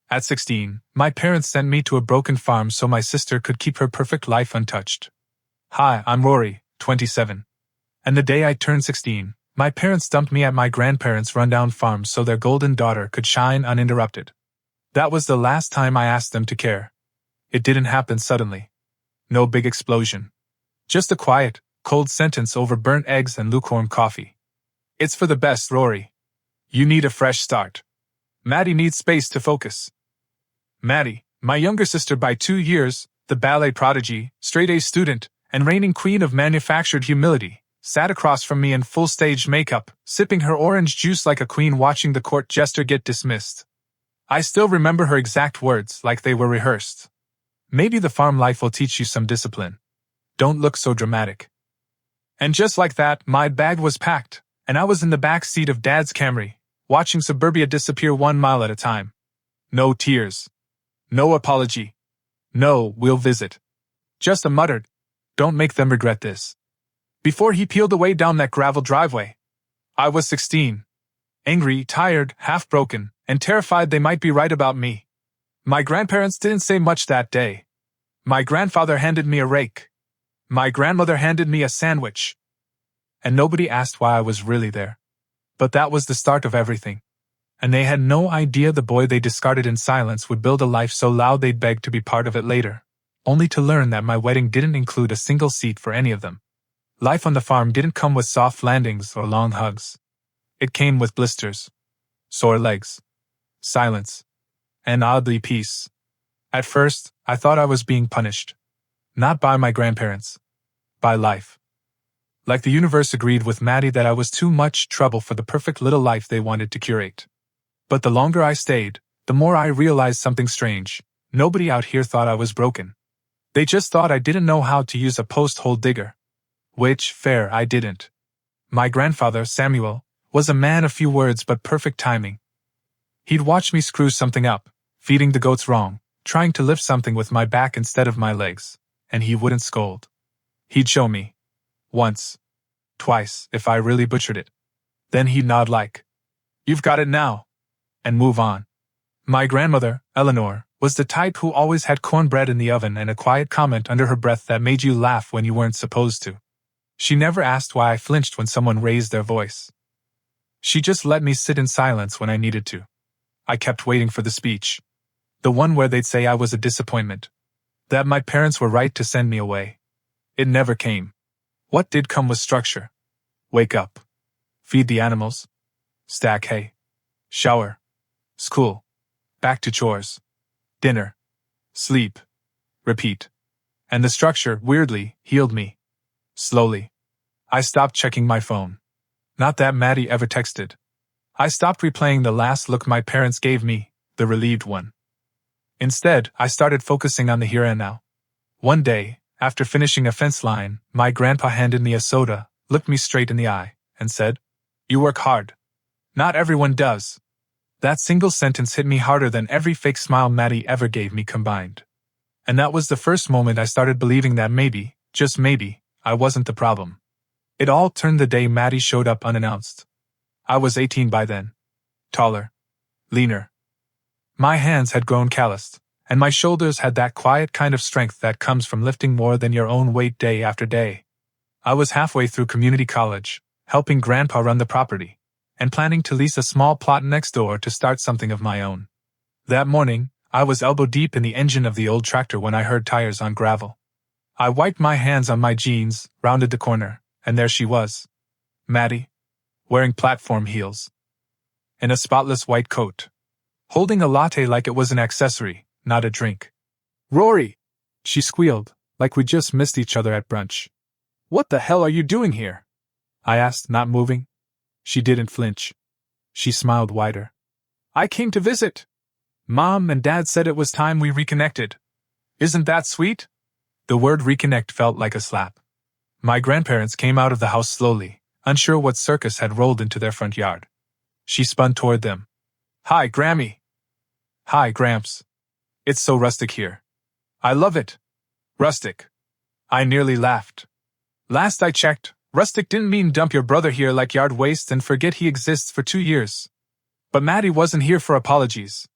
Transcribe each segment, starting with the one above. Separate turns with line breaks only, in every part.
At 16, my parents sent me to a broken farm so my sister could keep her perfect life untouched. Hi, I'm Rory, 27. And the day I turned 16, my parents dumped me at my grandparents' rundown farm so their golden daughter could shine uninterrupted. That was the last time I asked them to care. It didn't happen suddenly. No big explosion. Just a quiet, cold sentence over burnt eggs and lukewarm coffee. It's for the best, Rory. You need a fresh start. Maddie needs space to focus. Maddie, my younger sister by 2 years, the ballet prodigy, straight-A student, and reigning queen of manufactured humility, sat across from me in full stage makeup, sipping her orange juice like a queen watching the court jester get dismissed. I still remember her exact words like they were rehearsed. Maybe the farm life will teach you some discipline. Don't look so dramatic. And just like that, my bag was packed, and I was in the back seat of Dad's Camry, watching suburbia disappear 1 mile at a time. No tears. No apology. No, we'll visit. Just a muttered, "Don't make them regret this," before he peeled away down that gravel driveway. I was 16. Angry, tired, half-broken, and terrified they might be right about me. My grandparents didn't say much that day. My grandfather handed me a rake. My grandmother handed me a sandwich. And nobody asked why I was really there. But that was the start of everything. And they had no idea the boy they discarded in silence would build a life so loud they'd beg to be part of it later, only to learn that my wedding didn't include a single seat for any of them. Life on the farm didn't come with soft landings or long hugs. It came with blisters, sore legs, silence, and oddly peace. At first, I thought I was being punished. Not by my grandparents. By life. Like the universe agreed with Maddie that I was too much trouble for the perfect little life they wanted to curate. But the longer I stayed, the more I realized something strange. Nobody out here thought I was broken. They just thought I didn't know how to use a post-hole digger. Which, fair, I didn't. My grandfather, Samuel, was a man of few words but perfect timing. He'd watch me screw something up, feeding the goats wrong, trying to lift something with my back instead of my legs, and he wouldn't scold. He'd show me. Once. Twice, if I really butchered it. Then he'd nod like, "You've got it now," and move on. My grandmother, Eleanor, was the type who always had cornbread in the oven and a quiet comment under her breath that made you laugh when you weren't supposed to. She never asked why I flinched when someone raised their voice. She just let me sit in silence when I needed to. I kept waiting for the speech. The one where they'd say I was a disappointment. That my parents were right to send me away. It never came. What did come was structure. Wake up. Feed the animals. Stack hay. Shower. School. Back to chores. Dinner. Sleep. Repeat. And the structure, weirdly, healed me. Slowly. I stopped checking my phone. Not that Maddie ever texted. I stopped replaying the last look my parents gave me, the relieved one. Instead, I started focusing on the here and now. One day, after finishing a fence line, my grandpa handed me a soda, looked me straight in the eye, and said, "You work hard. Not everyone does." That single sentence hit me harder than every fake smile Maddie ever gave me combined. And that was the first moment I started believing that maybe, just maybe, I wasn't the problem. It all turned the day Maddie showed up unannounced. I was 18 by then. Taller. Leaner. My hands had grown calloused, and my shoulders had that quiet kind of strength that comes from lifting more than your own weight day after day. I was halfway through community college, helping Grandpa run the property, and planning to lease a small plot next door to start something of my own. That morning, I was elbow-deep in the engine of the old tractor when I heard tires on gravel. I wiped my hands on my jeans, rounded the corner, and there she was. Maddie. Wearing platform heels. In a spotless white coat. Holding a latte like it was an accessory, not a drink. "Rory!" she squealed, like we just missed each other at brunch. "What the hell are you doing here?" I asked, not moving. She didn't flinch. She smiled wider. "I came to visit. Mom and Dad said it was time we reconnected. Isn't that sweet?" The word reconnect felt like a slap. My grandparents came out of the house slowly, unsure what circus had rolled into their front yard. She spun toward them. "Hi, Grammy." "Hi, Gramps. It's so rustic here." "I love it. Rustic." I nearly laughed. Last I checked, rustic didn't mean dump your brother here like yard waste and forget he exists for 2 years. But Maddie wasn't here for apologies.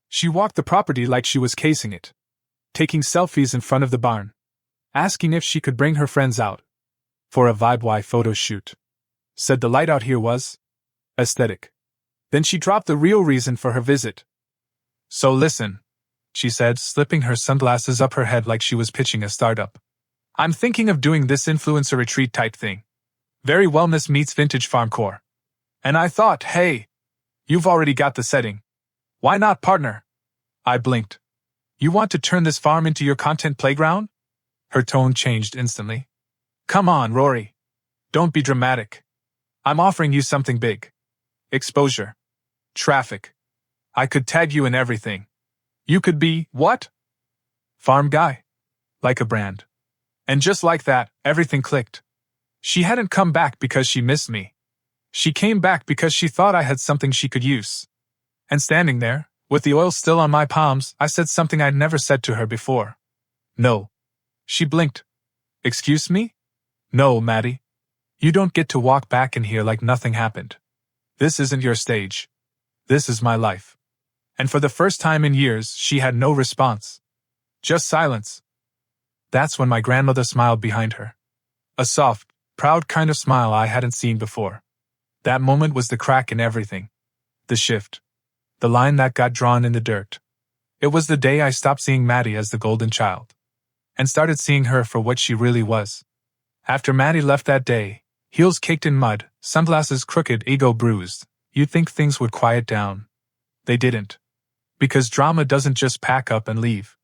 She walked the property like she was casing it, taking selfies in front of the barn, asking if she could bring her friends out for a vibe photo shoot. Said the light out here was aesthetic. Then she dropped the real reason for her visit. So listen, she said, slipping her sunglasses up her head like she was pitching a startup. I'm thinking of doing this influencer retreat type thing. Very wellness meets vintage farmcore. And I thought, hey, you've already got the setting. Why not partner? I blinked. You want to turn this farm into your content playground? Her tone changed instantly. Come on, Rory. Don't be dramatic. I'm offering you something big. Exposure. Traffic. I could tag you in everything. You could be, what? Farm guy. Like a brand. And just like that, everything clicked. She hadn't come back because she missed me. She came back because she thought I had something she could use. And standing there, with the oil still on my palms, I said something I'd never said to her before. No. She blinked. Excuse me? No, Maddie. You don't get to walk back in here like nothing happened. This isn't your stage. This is my life. And for the first time in years, she had no response. Just silence. That's when my grandmother smiled behind her. A soft, proud kind of smile I hadn't seen before. That moment was the crack in everything. The shift. The line that got drawn in the dirt. It was the day I stopped seeing Maddie as the golden child. And started seeing her for what she really was. After Maddie left that day, heels caked in mud, sunglasses crooked, ego bruised, you'd think things would quiet down. They didn't. Because drama doesn't just pack up and leave.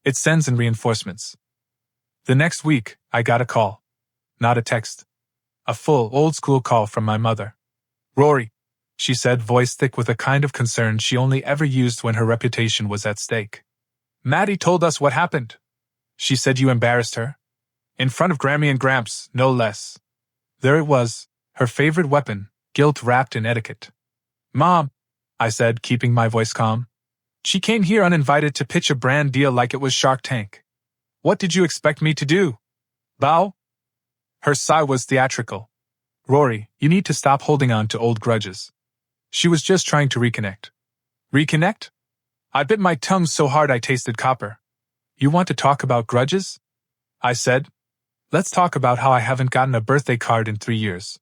It sends in reinforcements. The next week, I got a call. Not a text. A full, old-school call from my mother. Rory, she said, voice thick with a kind of concern she only ever used when her reputation was at stake. Maddie told us what happened. She said you embarrassed her. In front of Grammy and Gramps, no less. There it was, her favorite weapon, guilt wrapped in etiquette. Mom, I said, keeping my voice calm. She came here uninvited to pitch a brand deal like it was Shark Tank. What did you expect me to do? Bow? Her sigh was theatrical. Rory, you need to stop holding on to old grudges. She was just trying to reconnect. Reconnect? I bit my tongue so hard I tasted copper. You want to talk about grudges? I said. Let's talk about how I haven't gotten a birthday card in 3 years.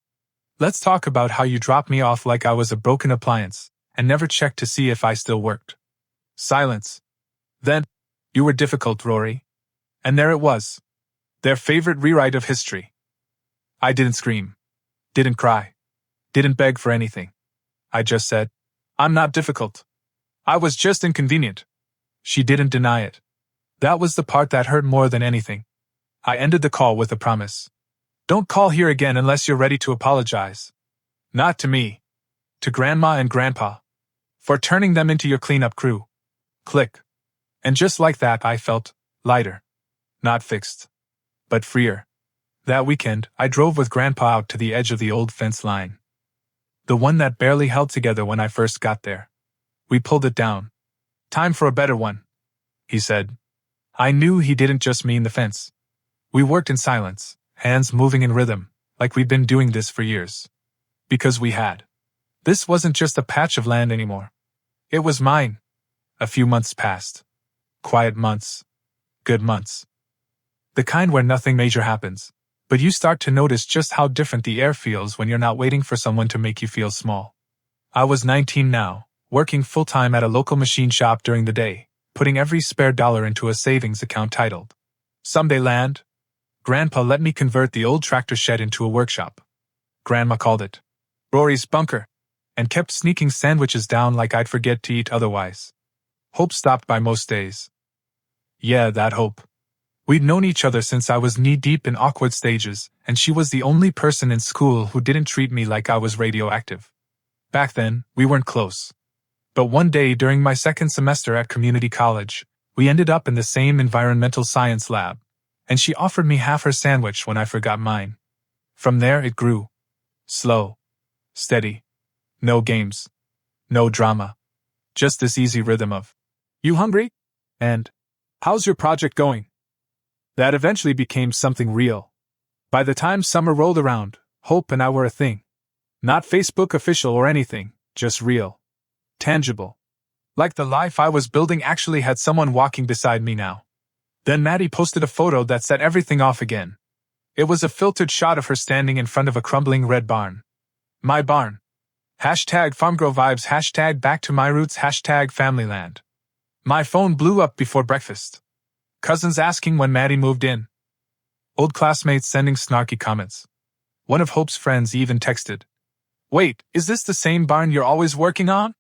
Let's talk about how you dropped me off like I was a broken appliance and never checked to see if I still worked. Silence. Then, you were difficult, Rory. And there it was. Their favorite rewrite of history. I didn't scream. Didn't cry. Didn't beg for anything. I just said, I'm not difficult. I was just inconvenient. She didn't deny it. That was the part that hurt more than anything. I ended the call with a promise. Don't call here again unless you're ready to apologize. Not to me. To Grandma and Grandpa. For turning them into your cleanup crew. Click. And just like that I felt lighter. Not fixed. But freer. That weekend, I drove with Grandpa out to the edge of the old fence line. The one that barely held together when I first got there. We pulled it down. Time for a better one, he said. I knew he didn't just mean the fence. We worked in silence, hands moving in rhythm, like we'd been doing this for years. Because we had. This wasn't just a patch of land anymore. It was mine. A few months passed. Quiet months. Good months. The kind where nothing major happens, but you start to notice just how different the air feels when you're not waiting for someone to make you feel small. I was 19 now, working full-time at a local machine shop during the day, putting every spare dollar into a savings account titled Someday Land. Grandpa let me convert the old tractor shed into a workshop. Grandma called it Rory's bunker, and kept sneaking sandwiches down like I'd forget to eat otherwise. Hope stopped by most days. Yeah, that Hope. We'd known each other since I was knee-deep in awkward stages, and she was the only person in school who didn't treat me like I was radioactive. Back then, we weren't close. But one day during my second semester at community college, we ended up in the same environmental science lab, and she offered me half her sandwich when I forgot mine. From there it grew. Slow. Steady. No games. No drama. Just this easy rhythm of, "You hungry?" and, "How's your project going?" That eventually became something real. By the time summer rolled around, Hope and I were a thing. Not Facebook official or anything, just real. Tangible. Like the life I was building actually had someone walking beside me now. Then Maddie posted a photo that set everything off again. It was a filtered shot of her standing in front of a crumbling red barn. My barn. Hashtag farmgirl vibes, hashtag back to my roots, hashtag familyland. My phone blew up before breakfast. Cousins asking when Maddie moved in. Old classmates sending snarky comments. One of Hope's friends even texted, "Wait, is this the same barn you're always working on?"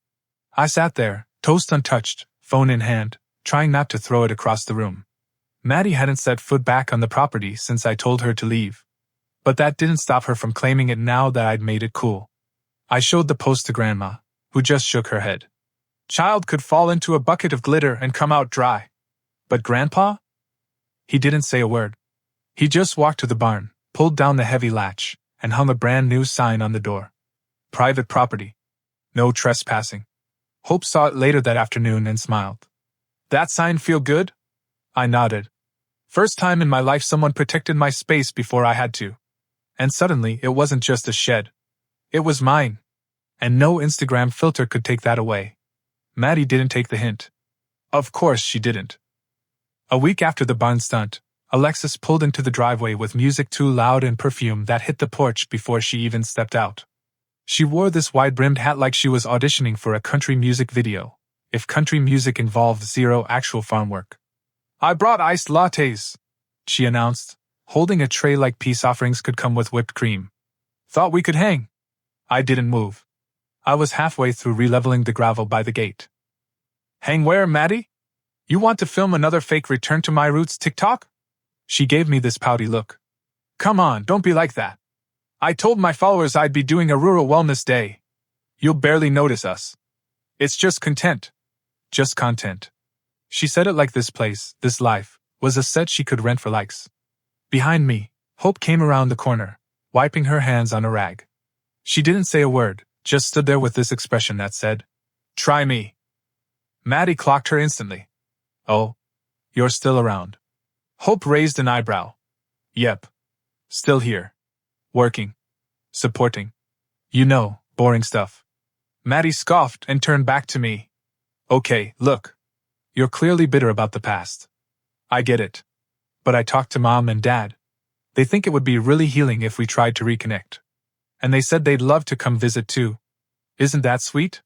I sat there, toast untouched, phone in hand, trying not to throw it across the room. Maddie hadn't set foot back on the property since I told her to leave. But that didn't stop her from claiming it now that I'd made it cool. I showed the post to Grandma, who just shook her head. Child could fall into a bucket of glitter and come out dry. But Grandpa? He didn't say a word. He just walked to the barn, pulled down the heavy latch, and hung a brand new sign on the door. Private property. No trespassing. Hope saw it later that afternoon and smiled. That sign feel good? I nodded. First time in my life someone protected my space before I had to. And suddenly it wasn't just a shed. It was mine. And no Instagram filter could take that away. Maddie didn't take the hint. Of course she didn't. A week after the barn stunt, Alexis pulled into the driveway with music too loud and perfume that hit the porch before she even stepped out. She wore this wide-brimmed hat like she was auditioning for a country music video, if country music involved zero actual farm work. "I brought iced lattes," she announced, holding a tray like peace offerings could come with whipped cream. "Thought we could hang." I didn't move. I was halfway through releveling the gravel by the gate. "Hang where, Maddie? You want to film another fake Return to My Roots TikTok?" She gave me this pouty look. "Come on, don't be like that. I told my followers I'd be doing a rural wellness day. You'll barely notice us. It's just content. Just content." She said it like this place, this life, was a set she could rent for likes. Behind me, Hope came around the corner, wiping her hands on a rag. She didn't say a word, just stood there with this expression that said, "Try me." Maddie clocked her instantly. "Oh, you're still around." Hope raised an eyebrow. "Yep. Still here. Working. Supporting. You know, boring stuff." Maddie scoffed and turned back to me. "Okay, look. You're clearly bitter about the past. I get it. But I talked to Mom and Dad. They think it would be really healing if we tried to reconnect. And they said they'd love to come visit too. Isn't that sweet?"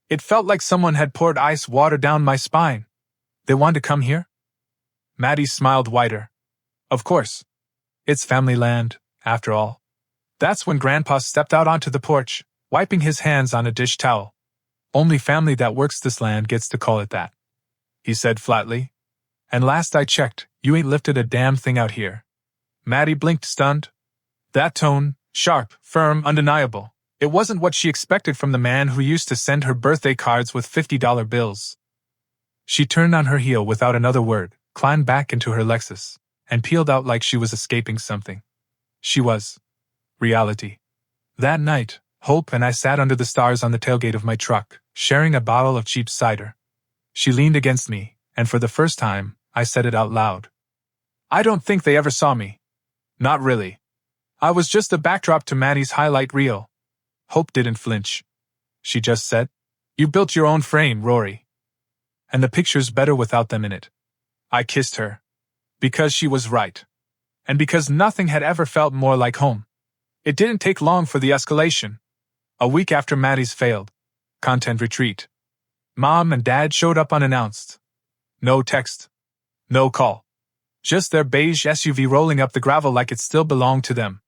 It felt like someone had poured ice water down my spine. "They want to come here?" Maddie smiled wider. "Of course. It's family land, after all." That's when Grandpa stepped out onto the porch, wiping his hands on a dish towel. "Only family that works this land gets to call it that," he said flatly. "And last I checked, you ain't lifted a damn thing out here." Maddie blinked stunned. That tone, sharp, firm, undeniable. It wasn't what she expected from the man who used to send her birthday cards with $50 bills. She turned on her heel without another word, climbed back into her Lexus, and peeled out like she was escaping something. She was. Reality. That night, Hope and I sat under the stars on the tailgate of my truck, sharing a bottle of cheap cider. She leaned against me, and for the first time, I said it out loud. "I don't think they ever saw me. Not really. I was just a backdrop to Maddie's highlight reel." Hope didn't flinch. She just said, "You built your own frame, Rory. And the picture's better without them in it." I kissed her. Because she was right. And because nothing had ever felt more like home. It didn't take long for the escalation. A week after Maddie's failed content retreat, Mom and Dad showed up unannounced. No text. No call. Just their beige SUV rolling up the gravel like it still belonged to them.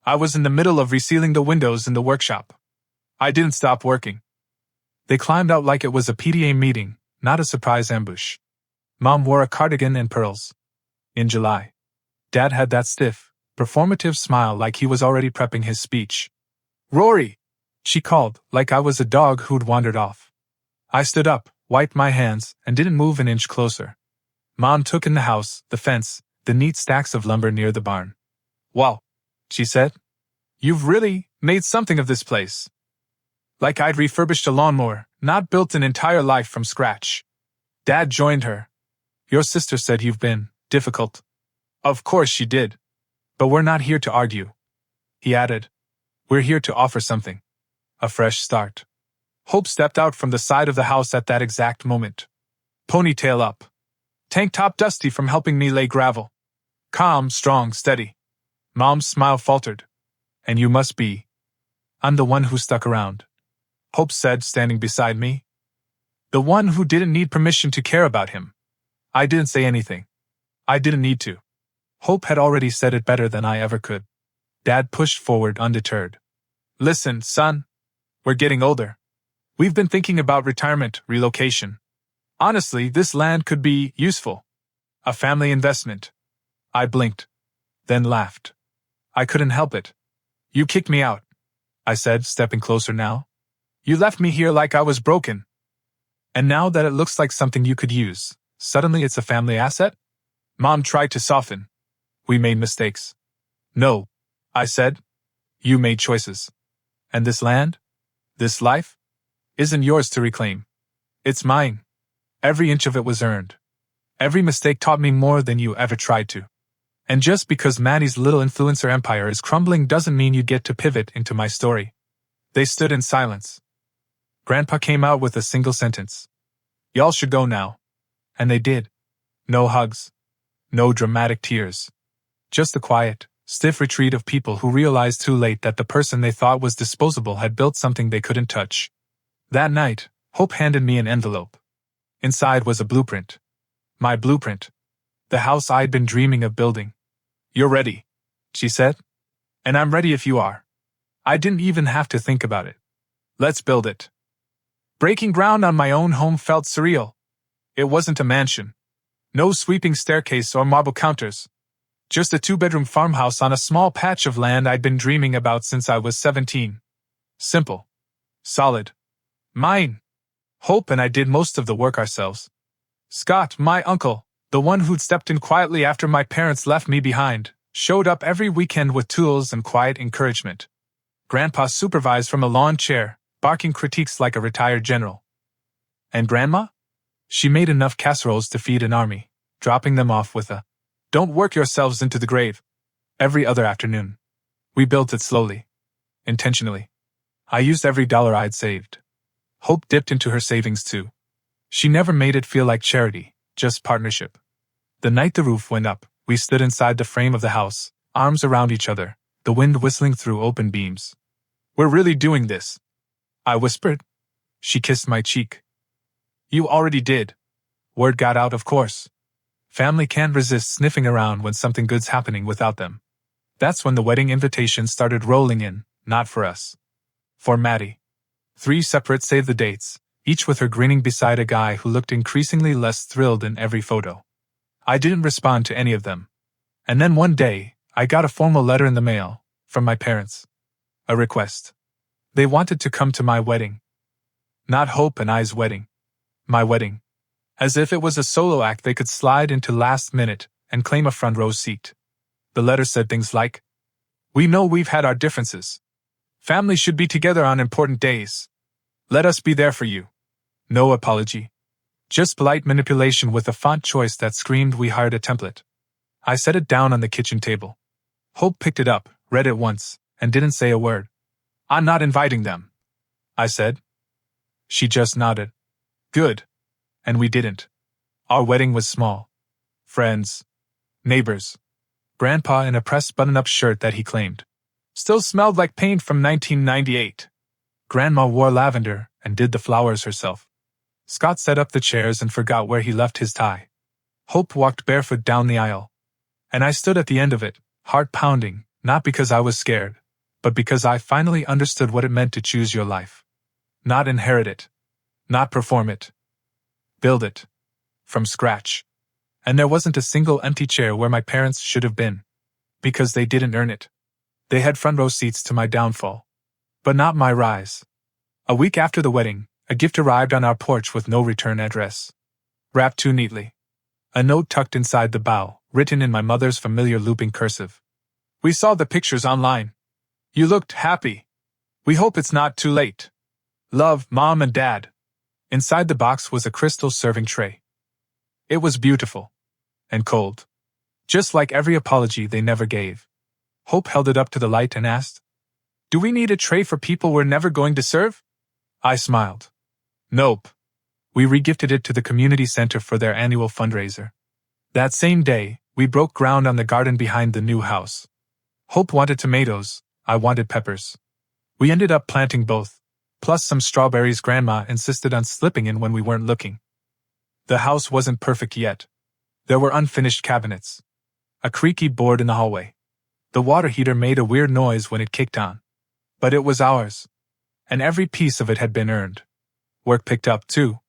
I was in the middle of resealing the windows in the workshop. I didn't stop working. They climbed out like it was a PTA meeting, not a surprise ambush. Mom wore a cardigan and pearls. In July. Dad had that stiff, performative smile like he was already prepping his speech. "Rory!" she called, like I was a dog who'd wandered off. I stood up, wiped my hands, and didn't move an inch closer. Mom took in the house, the fence, the neat stacks of lumber near the barn. "Wow," she said. "You've really made something of this place." Like I'd refurbished a lawnmower, not built an entire life from scratch. Dad joined her. "Your sister said you've been difficult." Of course she did. "But we're not here to argue," he added. "We're here to offer something. A fresh start." Hope stepped out from the side of the house at that exact moment. Ponytail up. Tank top dusty from helping me lay gravel. Calm, strong, steady. Mom's smile faltered. And you must be. I'm the one who stuck around. Hope said, standing beside me. The one who didn't need permission to care about him. I didn't say anything. I didn't need to. Hope had already said it better than I ever could. Dad pushed forward undeterred. Listen, son. We're getting older. We've been thinking about retirement, relocation. Honestly, this land could be useful. A family investment. I blinked. Then laughed. I couldn't help it. You kicked me out, I said, stepping closer now. You left me here like I was broken. And now that it looks like something you could use, suddenly it's a family asset? Mom tried to soften. We made mistakes. No, I said. You made choices. And this land? This life? Isn't yours to reclaim. It's mine. Every inch of it was earned. Every mistake taught me more than you ever tried to. And just because Maddie's little influencer empire is crumbling doesn't mean you get to pivot into my story. They stood in silence. Grandpa came out with a single sentence. Y'all should go now. And they did. No hugs. No dramatic tears. Just the quiet, stiff retreat of people who realized too late that the person they thought was disposable had built something they couldn't touch. That night, Hope handed me an envelope. Inside was a blueprint. My blueprint. The house I'd been dreaming of building. You're ready, she said. And I'm ready if you are. I didn't even have to think about it. Let's build it. Breaking ground on my own home felt surreal. It wasn't a mansion. No sweeping staircase or marble counters. Just a 2-bedroom farmhouse on a small patch of land I'd been dreaming about since I was 17. Simple. Solid. Mine. Hope and I did most of the work ourselves. Scott, my uncle, the one who'd stepped in quietly after my parents left me behind, showed up every weekend with tools and quiet encouragement. Grandpa supervised from a lawn chair, barking critiques like a retired general. And Grandma? She made enough casseroles to feed an army, dropping them off with a, "Don't work yourselves into the grave," every other afternoon. We built it slowly. Intentionally. I used every dollar I'd saved. Hope dipped into her savings too. She never made it feel like charity, just partnership. The night the roof went up, we stood inside the frame of the house, arms around each other, the wind whistling through open beams. We're really doing this, I whispered. She kissed my cheek. You already did. Word got out, of course. Family can't resist sniffing around when something good's happening without them. That's when the wedding invitations started rolling in, not for us. For Maddie. 3 separate save-the-dates, each with her grinning beside a guy who looked increasingly less thrilled in every photo. I didn't respond to any of them. And then one day, I got a formal letter in the mail, from my parents. A request. They wanted to come to my wedding. Not Hope and I's wedding. My wedding. As if it was a solo act they could slide into last minute and claim a front row seat. The letter said things like, "We know we've had our differences. Families should be together on important days. Let us be there for you." No apology. Just polite manipulation with a font choice that screamed we hired a template. I set it down on the kitchen table. Hope picked it up, read it once, and didn't say a word. "I'm not inviting them," I said. She just nodded. Good. And we didn't. Our wedding was small. Friends. Neighbors. Grandpa in a pressed button-up shirt that he claimed still smelled like paint from 1998. Grandma wore lavender and did the flowers herself. Scott set up the chairs and forgot where he left his tie. Hope walked barefoot down the aisle. And I stood at the end of it, heart pounding, not because I was scared, but because I finally understood what it meant to choose your life. Not inherit it. Not perform it. Build it. From scratch. And there wasn't a single empty chair where my parents should have been. Because they didn't earn it. They had front row seats to my downfall. But not my rise. A week after the wedding, a gift arrived on our porch with no return address. Wrapped too neatly. A note tucked inside the bow, written in my mother's familiar looping cursive. "We saw the pictures online. You looked happy. We hope it's not too late. Love, Mom and Dad." Inside the box was a crystal serving tray. It was beautiful. And cold. Just like every apology they never gave. Hope held it up to the light and asked, "Do we need a tray for people we're never going to serve?" I smiled. Nope. We regifted it to the community center for their annual fundraiser. That same day, we broke ground on the garden behind the new house. Hope wanted tomatoes, I wanted peppers. We ended up planting both, plus some strawberries Grandma insisted on slipping in when we weren't looking. The house wasn't perfect yet. There were unfinished cabinets. A creaky board in the hallway. The water heater made a weird noise when it kicked on. But it was ours. And every piece of it had been earned. Work picked up, too.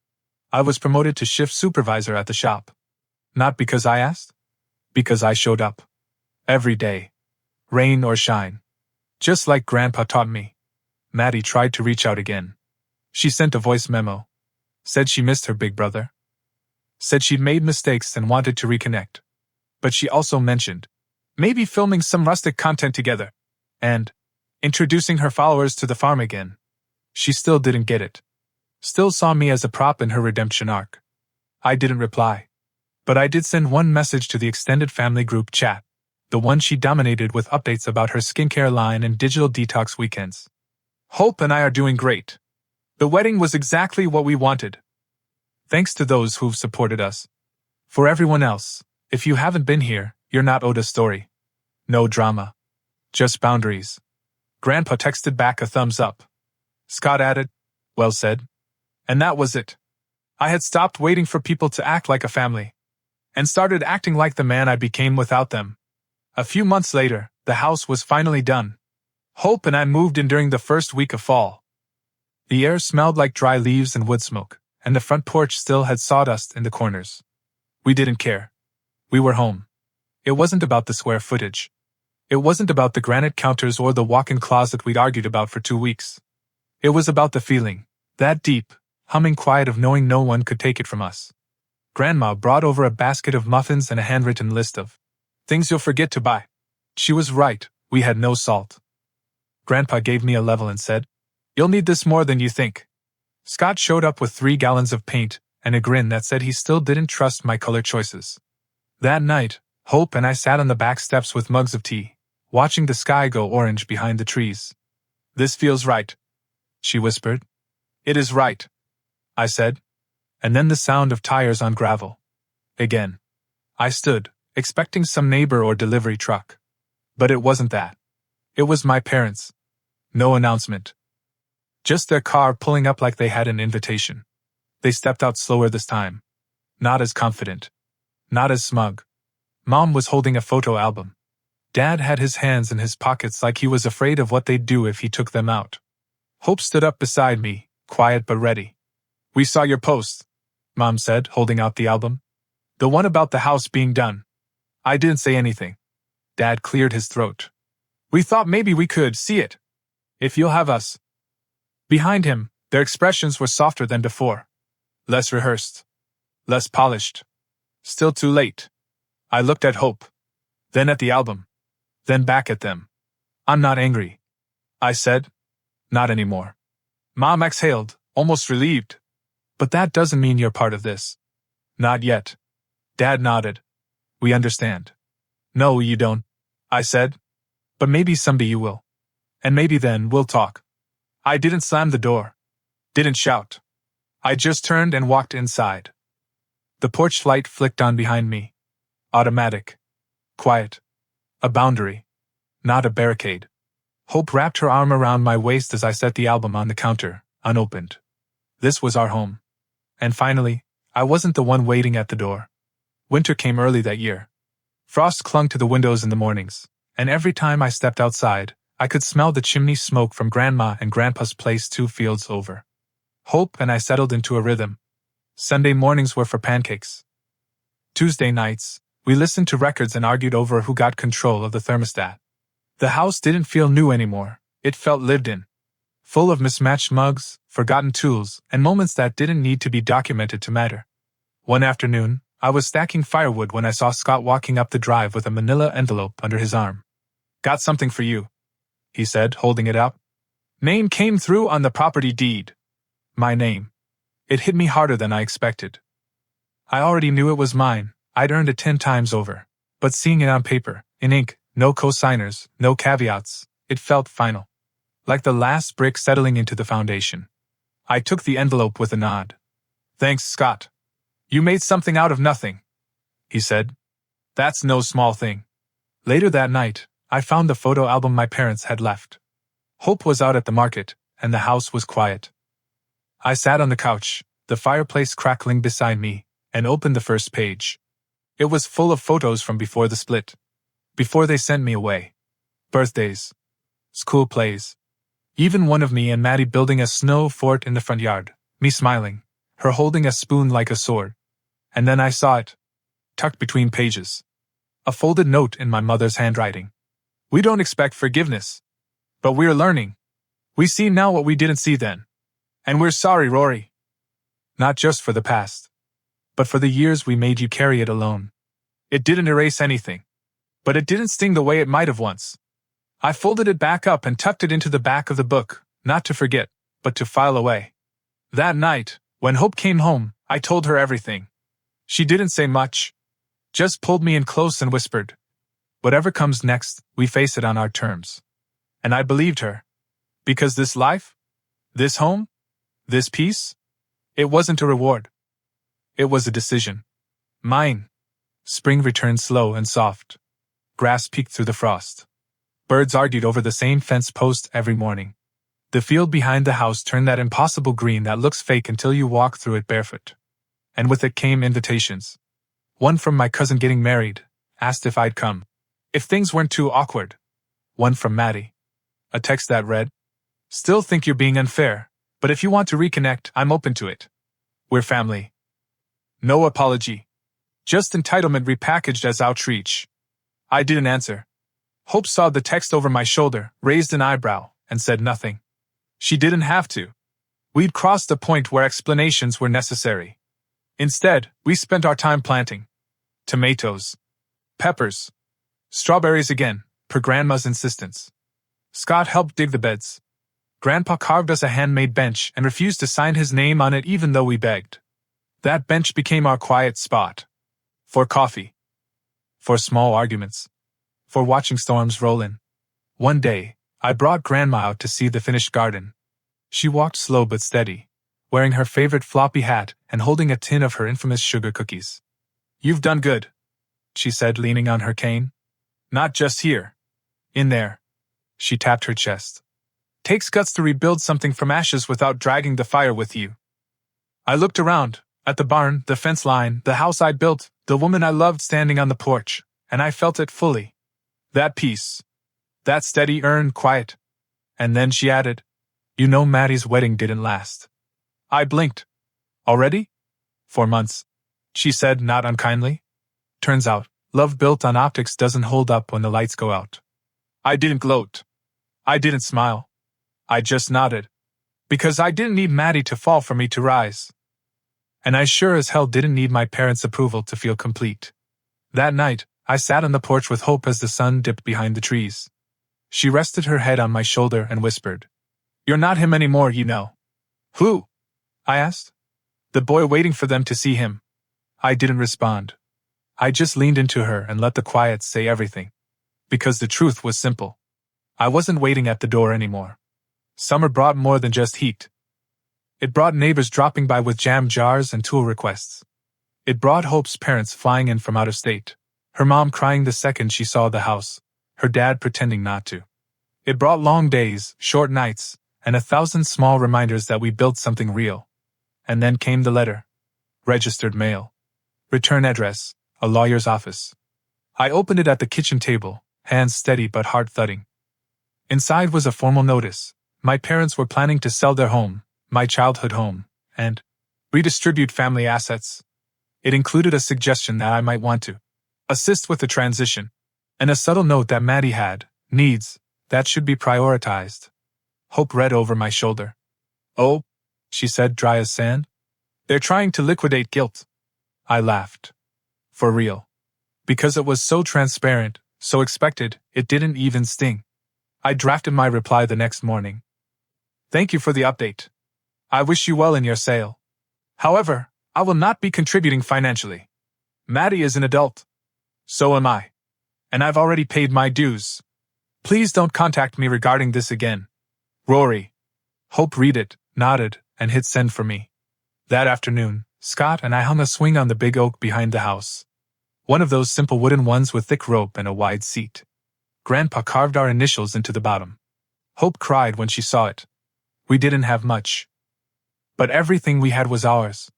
I was promoted to shift supervisor at the shop. Not because I asked. Because I showed up. Every day. Rain or shine. Just like Grandpa taught me. Maddie tried to reach out again. She sent a voice memo. Said she missed her big brother. Said she'd made mistakes and wanted to reconnect. But she also mentioned maybe filming some rustic content together. And introducing her followers to the farm again. She still didn't get it. Still saw me as a prop in her redemption arc. I didn't reply. But I did send one message to the extended family group chat. The one she dominated with updates about her skincare line and digital detox weekends. Hope and I are doing great. The wedding was exactly what we wanted. Thanks to those who've supported us. For everyone else, if you haven't been here, you're not owed a story. No drama. Just boundaries. Grandpa texted back a thumbs up. Scott added, well said. And that was it. I had stopped waiting for people to act like a family. And started acting like the man I became without them. A few months later, the house was finally done. Hope and I moved in during the first week of fall. The air smelled like dry leaves and wood smoke, and the front porch still had sawdust in the corners. We didn't care. We were home. It wasn't about the square footage. It wasn't about the granite counters or the walk-in closet we'd argued about for 2 weeks. It was about the feeling, that deep, humming quiet of knowing no one could take it from us. Grandma brought over a basket of muffins and a handwritten list of things you'll forget to buy. She was right, we had no salt. Grandpa gave me a level and said, you'll need this more than you think. Scott showed up with 3 gallons of paint and a grin that said he still didn't trust my color choices. That night, Hope and I sat on the back steps with mugs of tea, watching the sky go orange behind the trees. This feels right, she whispered. It is right, I said. And then the sound of tires on gravel. Again. I stood, expecting some neighbor or delivery truck. But it wasn't that. It was my parents. No announcement. Just their car pulling up like they had an invitation. They stepped out slower this time. Not as confident. Not as smug. Mom was holding a photo album. Dad had his hands in his pockets like he was afraid of what they'd do if he took them out. Hope stood up beside me, quiet but ready. We saw your post, Mom said, holding out the album. The one about the house being done. I didn't say anything. Dad cleared his throat. We thought maybe we could see it. If you'll have us. Behind him, their expressions were softer than before. Less rehearsed. Less polished. Still too late. I looked at Hope. Then at the album. Then back at them. I'm not angry, I said. Not anymore. Mom exhaled, almost relieved. But that doesn't mean you're part of this. Not yet. Dad nodded. We understand. No, you don't, I said. But maybe someday you will. And maybe then we'll talk. I didn't slam the door. Didn't shout. I just turned and walked inside. The porch light flicked on behind me. Automatic. Quiet. A boundary. Not a barricade. Hope wrapped her arm around my waist as I set the album on the counter, unopened. This was our home. And finally, I wasn't the one waiting at the door. Winter came early that year. Frost clung to the windows in the mornings, and every time I stepped outside, I could smell the chimney smoke from Grandma and Grandpa's place 2 fields over. Hope and I settled into a rhythm. Sunday mornings were for pancakes. Tuesday nights, we listened to records and argued over who got control of the thermostat. The house didn't feel new anymore, it felt lived in. Full of mismatched mugs, forgotten tools, and moments that didn't need to be documented to matter. One afternoon, I was stacking firewood when I saw Scott walking up the drive with a manila envelope under his arm. Got something for you, he said, holding it up. Name came through on the property deed. My name. It hit me harder than I expected. I already knew it was mine, I'd earned it 10 times over. But seeing it on paper, in ink, no cosigners, no caveats, it felt final. Like the last brick settling into the foundation. I took the envelope with a nod. Thanks, Scott. You made something out of nothing, he said. That's no small thing. Later that night, I found the photo album my parents had left. Hope was out at the market, and the house was quiet. I sat on the couch, the fireplace crackling beside me, and opened the first page. It was full of photos from before the split. Before they sent me away. Birthdays. School plays. Even one of me and Maddie building a snow fort in the front yard, me smiling, her holding a spoon like a sword. And then I saw it. Tucked between pages. A folded note in my mother's handwriting. We don't expect forgiveness. But we're learning. We see now what we didn't see then. And we're sorry, Rory. Not just for the past. But for the years we made you carry it alone. It didn't erase anything. But it didn't sting the way it might have once. I folded it back up and tucked it into the back of the book, not to forget, but to file away. That night, when Hope came home, I told her everything. She didn't say much. Just pulled me in close and whispered, whatever comes next, we face it on our terms. And I believed her. Because this life, this home, this peace, it wasn't a reward. It was a decision. Mine. Spring returned slow and soft. Grass peeked through the frost. Birds argued over the same fence post every morning. The field behind the house turned that impossible green that looks fake until you walk through it barefoot. And with it came invitations. One from my cousin getting married, asked if I'd come. If things weren't too awkward. One from Maddie. A text that read, still think you're being unfair, but if you want to reconnect, I'm open to it. We're family. No apology. Just entitlement repackaged as outreach. I didn't answer. Hope saw the text over my shoulder, raised an eyebrow, and said nothing. She didn't have to. We'd crossed the point where explanations were necessary. Instead, we spent our time planting. Tomatoes. Peppers. Strawberries again, per Grandma's insistence. Scott helped dig the beds. Grandpa carved us a handmade bench and refused to sign his name on it even though we begged. That bench became our quiet spot. For coffee. For small arguments. For watching storms roll in. One day, I brought Grandma out to see the finished garden. She walked slow but steady, wearing her favorite floppy hat and holding a tin of her infamous sugar cookies. You've done good, she said, leaning on her cane. Not just here. In there. She tapped her chest. Takes guts to rebuild something from ashes without dragging the fire with you. I looked around, at the barn, the fence line, the house I built, the woman I loved standing on the porch, and I felt it fully. That peace. That steady, earned quiet. And then she added, you know Maddie's wedding didn't last. I blinked. Already? 4 months. She said, not unkindly. Turns out, love built on optics doesn't hold up when the lights go out. I didn't gloat. I didn't smile. I just nodded. Because I didn't need Maddie to fall for me to rise. And I sure as hell didn't need my parents' approval to feel complete. That night, I sat on the porch with Hope as the sun dipped behind the trees. She rested her head on my shoulder and whispered, you're not him anymore, you know. Who? I asked. The boy waiting for them to see him. I didn't respond. I just leaned into her and let the quiet say everything. Because the truth was simple. I wasn't waiting at the door anymore. Summer brought more than just heat. It brought neighbors dropping by with jam jars and tool requests. It brought Hope's parents flying in from out of state. Her mom crying the second she saw the house. Her dad pretending not to. It brought long days, short nights, and 1,000 small reminders that we built something real. And then came the letter. Registered mail. Return address, a lawyer's office. I opened it at the kitchen table, hands steady but heart thudding. Inside was a formal notice. My parents were planning to sell their home, my childhood home, and redistribute family assets. It included a suggestion that I might want to assist with the transition, and a subtle note that Maddie had needs that should be prioritized. Hope read over my shoulder. Oh, she said, dry as sand. They're trying to liquidate guilt. I laughed. For real. Because it was so transparent, so expected, it didn't even sting. I drafted my reply the next morning. Thank you for the update. I wish you well in your sale. However, I will not be contributing financially. Maddie is an adult. So am I. And I've already paid my dues. Please don't contact me regarding this again. Rory. Hope read it, nodded, and hit send for me. That afternoon, Scott and I hung a swing on the big oak behind the house. One of those simple wooden ones with thick rope and a wide seat. Grandpa carved our initials into the bottom. Hope cried when she saw it. We didn't have much. But everything we had was ours.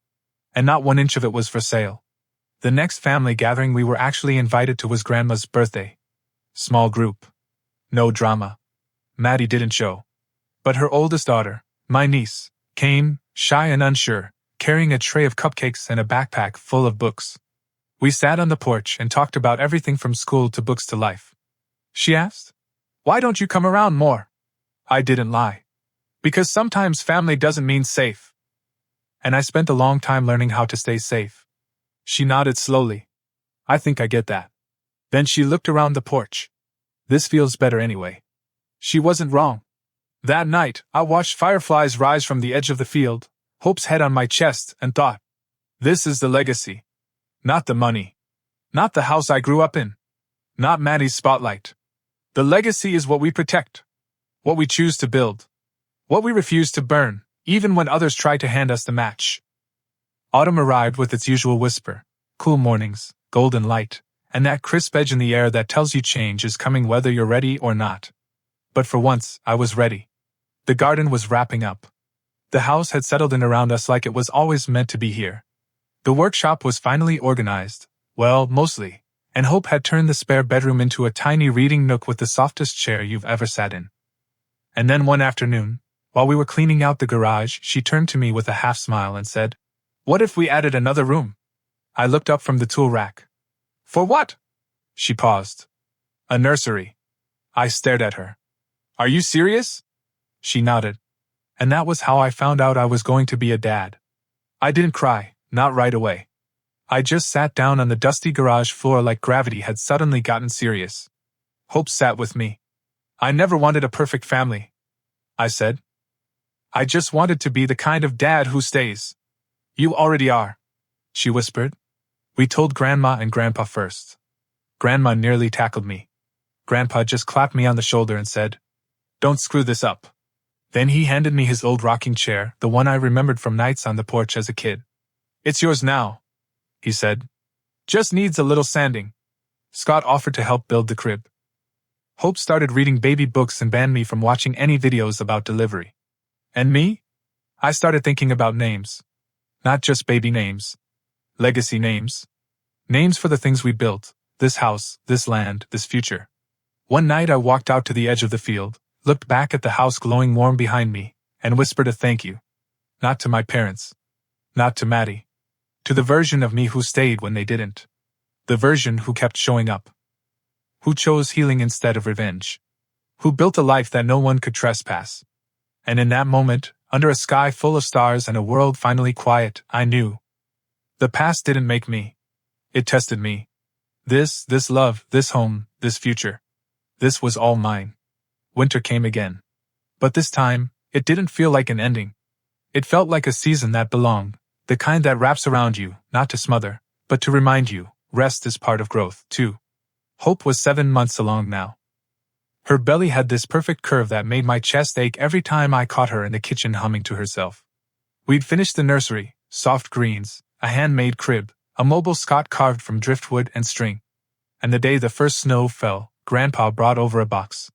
And not 1 inch of it was for sale. The next family gathering we were actually invited to was Grandma's birthday. Small group. No drama. Maddie didn't show. But her oldest daughter, my niece, came, shy and unsure, carrying a tray of cupcakes and a backpack full of books. We sat on the porch and talked about everything from school to books to life. She asked, "Why don't you come around more?" I didn't lie. Because sometimes family doesn't mean safe. And I spent a long time learning how to stay safe. She nodded slowly. I think I get that. Then she looked around the porch. This feels better anyway. She wasn't wrong. That night, I watched fireflies rise from the edge of the field, Hope's head on my chest, and thought, this is the legacy. Not the money. Not the house I grew up in. Not Maddie's spotlight. The legacy is what we protect. What we choose to build. What we refuse to burn, even when others try to hand us the match. Autumn arrived with its usual whisper, cool mornings, golden light, and that crisp edge in the air that tells you change is coming whether you're ready or not. But for once, I was ready. The garden was wrapping up. The house had settled in around us like it was always meant to be here. The workshop was finally organized, well, mostly, and Hope had turned the spare bedroom into a tiny reading nook with the softest chair you've ever sat in. And then one afternoon, while we were cleaning out the garage, she turned to me with a half smile and said, "What if we added another room?" I looked up from the tool rack. "For what?" She paused. "A nursery." I stared at her. "Are you serious?" She nodded. And that was how I found out I was going to be a dad. I didn't cry, not right away. I just sat down on the dusty garage floor like gravity had suddenly gotten serious. Hope sat with me. "I never wanted a perfect family," I said. "I just wanted to be the kind of dad who stays." "You already are," she whispered. "We told Grandma and Grandpa first." Grandma nearly tackled me. Grandpa just clapped me on the shoulder and said, "Don't screw this up." Then he handed me his old rocking chair, the one I remembered from nights on the porch as a kid. "It's yours now," he said. "Just needs a little sanding." Scott offered to help build the crib. Hope started reading baby books and banned me from watching any videos about delivery. And me? I started thinking about names. Not just baby names. Legacy names. Names for the things we built, this house, this land, this future. One night I walked out to the edge of the field, looked back at the house glowing warm behind me, and whispered a thank you. Not to my parents. Not to Maddie. To the version of me who stayed when they didn't. The version who kept showing up. Who chose healing instead of revenge. Who built a life that no one could trespass. And in that moment, under a sky full of stars and a world finally quiet, I knew. The past didn't make me. It tested me. This love, this home, this future. This was all mine. Winter came again. But this time, it didn't feel like an ending. It felt like a season that belonged, the kind that wraps around you, not to smother, but to remind you, rest is part of growth, too. Hope was 7 months along now. Her belly had this perfect curve that made my chest ache every time I caught her in the kitchen humming to herself. We'd finished the nursery, soft greens, a handmade crib, a mobile Scott carved from driftwood and string. And the day the first snow fell, Grandpa brought over a box.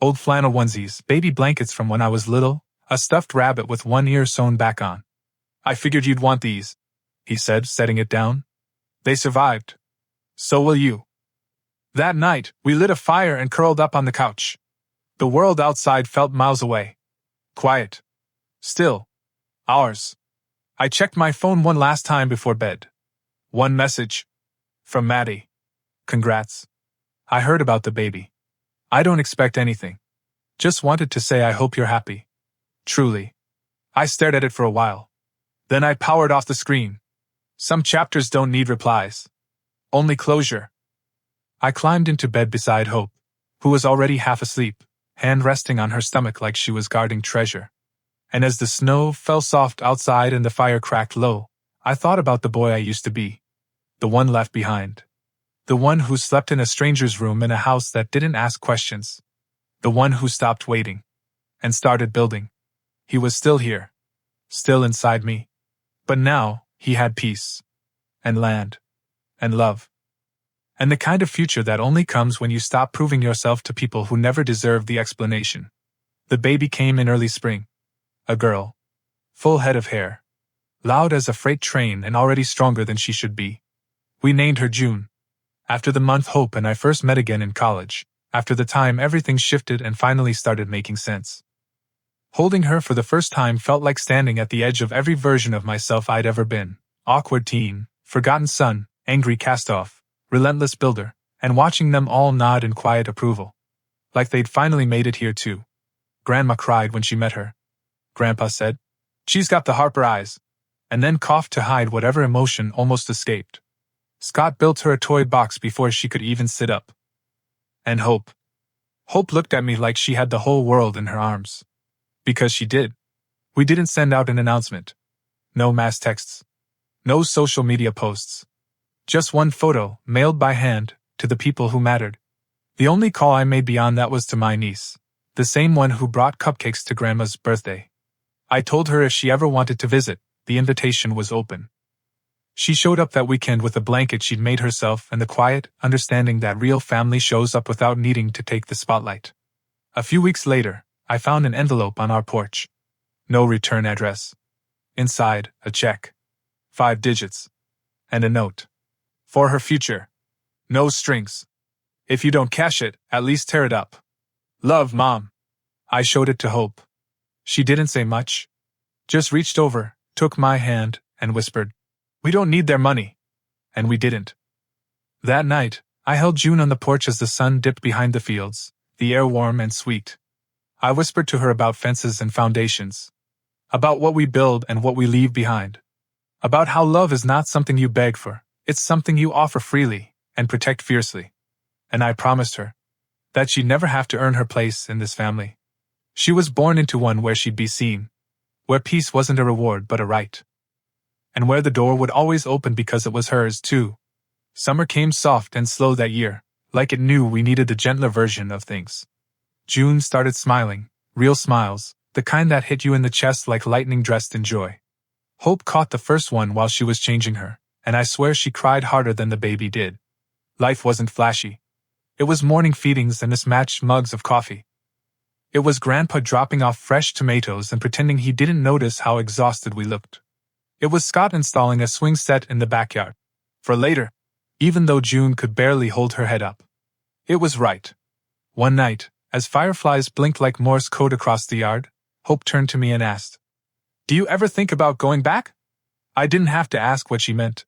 Old flannel onesies, baby blankets from when I was little, a stuffed rabbit with one ear sewn back on. "I figured you'd want these," he said, setting it down. "They survived. So will you." That night, we lit a fire and curled up on the couch. The world outside felt miles away. Quiet. Still. Ours. I checked my phone one last time before bed. One message. From Maddie. "Congrats. I heard about the baby. I don't expect anything. Just wanted to say I hope you're happy. Truly." I stared at it for a while. Then I powered off the screen. Some chapters don't need replies. Only closure. I climbed into bed beside Hope, who was already half asleep, hand resting on her stomach like she was guarding treasure. And as the snow fell soft outside and the fire cracked low, I thought about the boy I used to be. The one left behind. The one who slept in a stranger's room in a house that didn't ask questions. The one who stopped waiting. And started building. He was still here. still inside me. But now, he had peace. And land. And love. And the kind of future that only comes when you stop proving yourself to people who never deserve the explanation. The baby came in early spring. A girl. Full head of hair. Loud as a freight train and already stronger than she should be. We named her June. After the month Hope and I first met again in college. After the time everything shifted and finally started making sense. Holding her for the first time felt like standing at the edge of every version of myself I'd ever been. Awkward teen, forgotten son, angry cast-off, relentless builder, and watching them all nod in quiet approval. Like they'd finally made it here too. Grandma cried when she met her. Grandpa said, "She's got the Harper eyes," and then coughed to hide whatever emotion almost escaped. Scott built her a toy box before she could even sit up. And Hope. Hope looked at me like she had the whole world in her arms. Because she did. We didn't send out an announcement. No mass texts. No social media posts. Just one photo, mailed by hand, to the people who mattered. The only call I made beyond that was to my niece, the same one who brought cupcakes to Grandma's birthday. I told her if she ever wanted to visit, the invitation was open. She showed up that weekend with a blanket she'd made herself and the quiet understanding that real family shows up without needing to take the spotlight. A few weeks later, I found an envelope on our porch. No return address. Inside, a check. 5 digits. And a note. For her future. No strings. If you don't cash it, at least tear it up. Love, Mom. I showed it to Hope. She didn't say much. Just reached over, took my hand, and whispered, "We don't need their money." And we didn't. That night, I held June on the porch as the sun dipped behind the fields, the air warm and sweet. I whispered to her about fences and foundations. About what we build and what we leave behind. About how love is not something you beg for, it's something you offer freely and protect fiercely. And I promised her that she'd never have to earn her place in this family. She was born into one where she'd be seen. Where peace wasn't a reward but a right. And where the door would always open because it was hers, too. Summer came soft and slow that year, like it knew we needed the gentler version of things. June started smiling, real smiles, the kind that hit you in the chest like lightning dressed in joy. Hope caught the first one while she was changing her, and I swear she cried harder than the baby did. Life wasn't flashy. It was morning feedings and mismatched mugs of coffee. It was Grandpa dropping off fresh tomatoes and pretending he didn't notice how exhausted we looked. It was Scott installing a swing set in the backyard. For later, even though June could barely hold her head up. It was right. One night, as fireflies blinked like Morse code across the yard, Hope turned to me and asked, "Do you ever think about going back?" I didn't have to ask what she meant.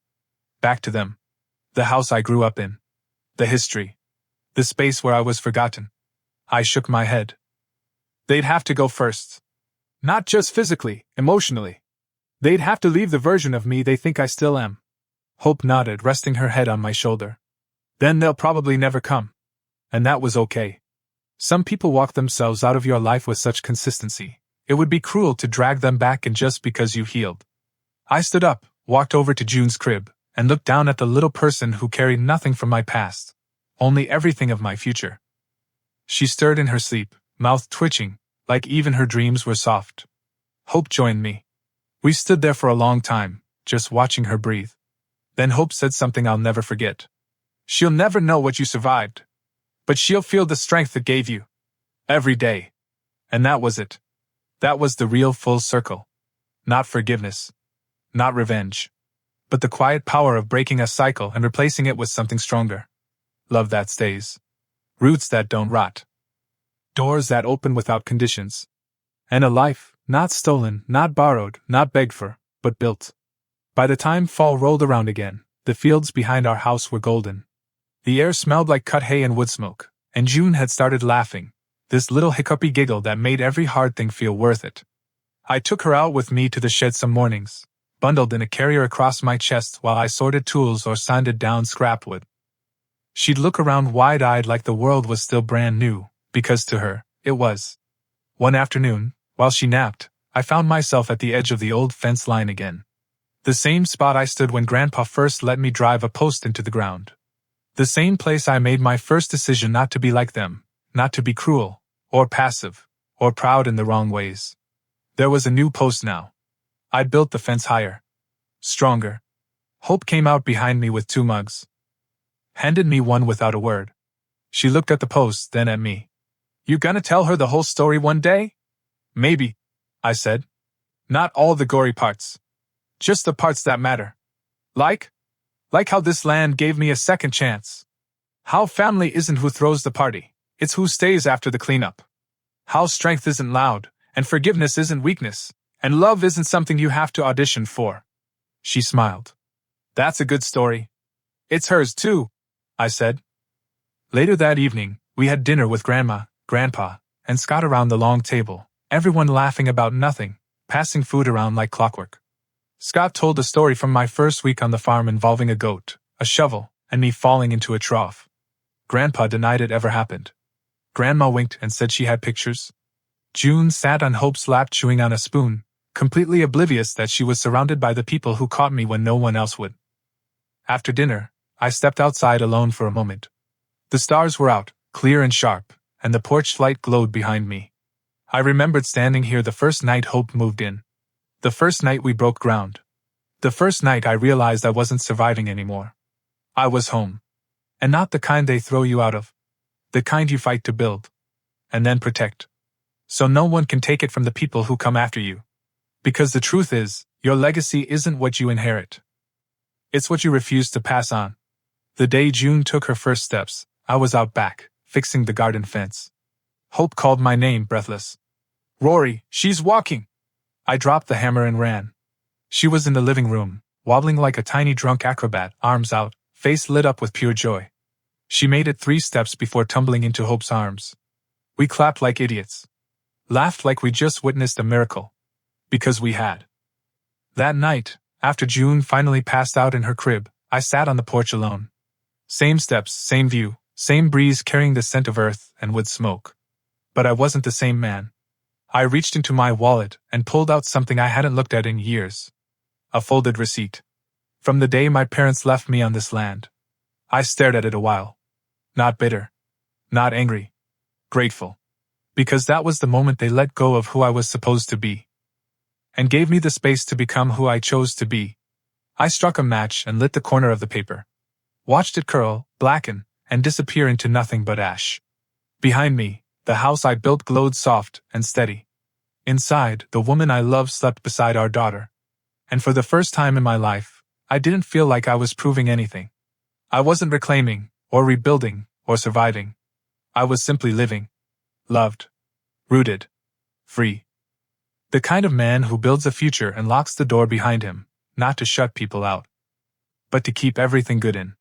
Back to them. The house I grew up in. The history. The space where I was forgotten. I shook my head. They'd have to go first. Not just physically, emotionally. They'd have to leave the version of me they think I still am. Hope nodded, resting her head on my shoulder. Then they'll probably never come. And that was okay. Some people walk themselves out of your life with such consistency. It would be cruel to drag them back in just because you healed. I stood up, walked over to June's crib, and looked down at the little person who carried nothing from my past, only everything of my future. She stirred in her sleep, mouth twitching, like even her dreams were soft. Hope joined me. We stood there for a long time, just watching her breathe. Then Hope said something I'll never forget. "She'll never know what you survived. But she'll feel the strength it gave you. Every day." And that was it. That was the real full circle. Not forgiveness. Not revenge. But the quiet power of breaking a cycle and replacing it with something stronger. Love that stays. Roots that don't rot. Doors that open without conditions. And a life, not stolen, not borrowed, not begged for, but built. By the time fall rolled around again, the fields behind our house were golden. The air smelled like cut hay and wood smoke, and June had started laughing, this little hiccupy giggle that made every hard thing feel worth it. I took her out with me to the shed some mornings, bundled in a carrier across my chest while I sorted tools or sanded down scrap wood. She'd look around wide-eyed like the world was still brand new, because to her, it was. One afternoon, while she napped, I found myself at the edge of the old fence line again. The same spot I stood when Grandpa first let me drive a post into the ground. The same place I made my first decision not to be like them, not to be cruel, or passive, or proud in the wrong ways. There was a new post now. I built the fence higher. Stronger. Hope came out behind me with 2 mugs. Handed me one without a word. She looked at the post, then at me. You gonna tell her the whole story one day? Maybe, I said. Not all the gory parts. Just the parts that matter. Like how this land gave me a second chance. How family isn't who throws the party, it's who stays after the cleanup. How strength isn't loud, and forgiveness isn't weakness, and love isn't something you have to audition for. She smiled. That's a good story. It's hers too, I said. Later that evening, we had dinner with Grandma, Grandpa, and Scott around the long table, everyone laughing about nothing, passing food around like clockwork. Scott told a story from my first week on the farm involving a goat, a shovel, and me falling into a trough. Grandpa denied it ever happened. Grandma winked and said she had pictures. June sat on Hope's lap chewing on a spoon, completely oblivious that she was surrounded by the people who caught me when no one else would. After dinner, I stepped outside alone for a moment. The stars were out, clear and sharp, and the porch light glowed behind me. I remembered standing here the first night Hope moved in. The first night we broke ground. The first night I realized I wasn't surviving anymore. I was home. And not the kind they throw you out of. The kind you fight to build. And then protect. So no one can take it from the people who come after you. Because the truth is, your legacy isn't what you inherit. It's what you refuse to pass on. The day June took her first steps, I was out back, fixing the garden fence. Hope called my name, breathless. Rory, she's walking! I dropped the hammer and ran. She was in the living room, wobbling like a tiny drunk acrobat, arms out, face lit up with pure joy. She made it 3 steps before tumbling into Hope's arms. We clapped like idiots. Laughed like we just witnessed a miracle. Because we had. That night, after June finally passed out in her crib, I sat on the porch alone. Same steps, same view, same breeze carrying the scent of earth and wood smoke. But I wasn't the same man. I reached into my wallet and pulled out something I hadn't looked at in years. A folded receipt. From the day my parents left me on this land. I stared at it a while. Not bitter. Not angry. Grateful. Because that was the moment they let go of who I was supposed to be. And gave me the space to become who I chose to be. I struck a match and lit the corner of the paper. Watched it curl, blacken, and disappear into nothing but ash. Behind me, the house I built glowed soft and steady. Inside, the woman I loved slept beside our daughter. And for the first time in my life, I didn't feel like I was proving anything. I wasn't reclaiming, or rebuilding, or surviving. I was simply living. Loved. Rooted. Free. The kind of man who builds a future and locks the door behind him, not to shut people out, but to keep everything good in.